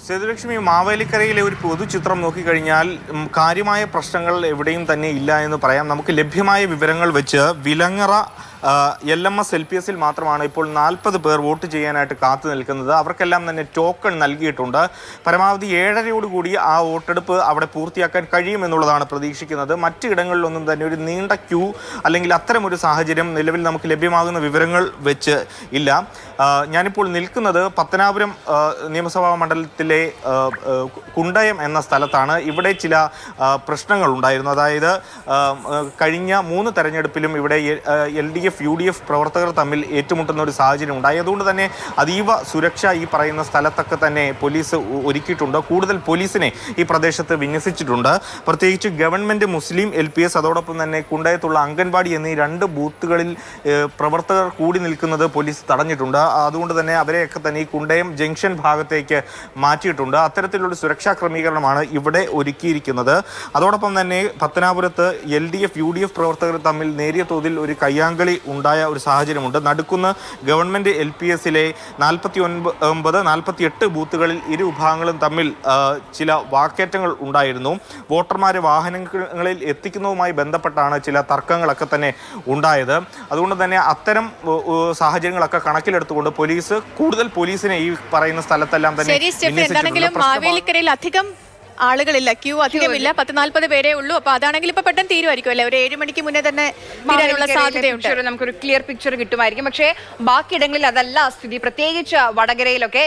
സേതുലക്ഷ്മി, മാവേലിക്കരയിലെ ഒരു പൊതുചിത്രം നോക്കിക്കഴിഞ്ഞാൽ കാര്യമായ പ്രശ്നങ്ങൾ എവിടെയും തന്നെ ഇല്ല എന്ന് പറയാം. നമുക്ക് ലഭ്യമായ വിവരങ്ങൾ വെച്ച് വിലങ്ങറ LMS LPS മാത്രമാണ് ഇപ്പോൾ 40 പേർ വോട്ട് ചെയ്യാനായിട്ട് കാത്തു നിൽക്കുന്നത്. അവർക്കെല്ലാം തന്നെ ടോക്കൺ നൽകിയിട്ടുണ്ട്. പരമാവധി 7:30 ആ വോട്ടെടുപ്പ് അവിടെ പൂർത്തിയാക്കാൻ കഴിയുമെന്നുള്ളതാണ് പ്രതീക്ഷിക്കുന്നത്. മറ്റിടങ്ങളിലൊന്നും തന്നെ ഒരു നീണ്ട ക്യൂ അല്ലെങ്കിൽ അത്തരമൊരു സാഹചര്യം നിലവിൽ നമുക്ക് ലഭ്യമാകുന്ന വിവരങ്ങൾ വെച്ച് ഇല്ല. ഞാനിപ്പോൾ നിൽക്കുന്നത് പത്തനാപുരം നിയമസഭാ മണ്ഡലത്തിലെ കുണ്ടയം എന്ന സ്ഥലത്താണ്. ഇവിടെ ചില പ്രശ്നങ്ങൾ ഉണ്ടായിരുന്നു. അതായത് കഴിഞ്ഞ 3 തെരഞ്ഞെടുപ്പിലും ഇവിടെ LDF UDF പ്രവർത്തകർ തമ്മിൽ ഏറ്റുമുട്ടുന്ന ഒരു സാഹചര്യം ഉണ്ടായി. അതുകൊണ്ട് തന്നെ അതീവ സുരക്ഷ ഈ പറയുന്ന സ്ഥലത്തൊക്കെ തന്നെ പോലീസ് ഒരുക്കിയിട്ടുണ്ട്. കൂടുതൽ പോലീസിനെ ഈ പ്രദേശത്ത് വിന്യസിച്ചിട്ടുണ്ട്. പ്രത്യേകിച്ച് ഗവൺമെൻറ് മുസ്ലിം LPS അതോടൊപ്പം തന്നെ കുണ്ടയത്തുള്ള അംഗൻവാടി എന്നീ 2 ബൂത്തുകളിൽ പ്രവർത്തകർ കൂടി നിൽക്കുന്നത് പോലീസ് തടഞ്ഞിട്ടുണ്ട്. അതുകൊണ്ട് തന്നെ അവരെയൊക്കെ തന്നെ ഈ കുണ്ടയം ജംഗ്ഷൻ ഭാഗത്തേക്ക് മാറ്റിയിട്ടുണ്ട്. അത്തരത്തിലുള്ള സുരക്ഷാ ക്രമീകരണമാണ് ഇവിടെ ഒരുക്കിയിരിക്കുന്നത്. അതോടൊപ്പം തന്നെ പത്തനാപുരത്ത് LDF UDF പ്രവർത്തകർ തമ്മിൽ നേരിയ തോതിൽ ഒരു കയ്യാങ്കളി ഉണ്ടായ ഒരു സാഹചര്യമുണ്ട്. നടുക്കുന്ന് ഗവൺമെൻറ് LPSലെ 49, 48 ബൂത്തുകളിൽ ഇരു വിഭാഗങ്ങളും തമ്മിൽ ചില വാക്കേറ്റങ്ങൾ ഉണ്ടായിരുന്നു. വോട്ടർമാരെ വാഹനങ്ങളിൽ എത്തിക്കുന്നതുമായി ബന്ധപ്പെട്ടാണ് ചില തർക്കങ്ങളൊക്കെ തന്നെ ഉണ്ടായത്. അതുകൊണ്ട് തന്നെ അത്തരം സാഹചര്യങ്ങളൊക്കെ കണക്കിലെടുത്തുകൊണ്ട് കൂടുതൽ പോലീസിനെ ഈ പറയുന്ന സ്ഥലത്തെല്ലാം തന്നെ മാവേലിക്കരയിൽ അധികം ആളുകളില്ല, ക്യൂ അധികമില്ല, 10-40 പേരേ ഉള്ളൂ. അപ്പൊ അതാണെങ്കിൽ ഇപ്പൊ പെട്ടെന്ന് തീരുമായിരിക്കും അല്ലെ? ഒരു 7 മണിക്ക് മുന്നേ തന്നെ തീരാനുള്ള സാധ്യതയുണ്ട്. നമുക്കൊരു ക്ലിയർ പിക്ചർ കിട്ടുമായിരിക്കും. പക്ഷേ ബാക്കിയിടങ്ങളിൽ അതല്ല സ്ഥിതി, പ്രത്യേകിച്ച് വടകരയിലൊക്കെ.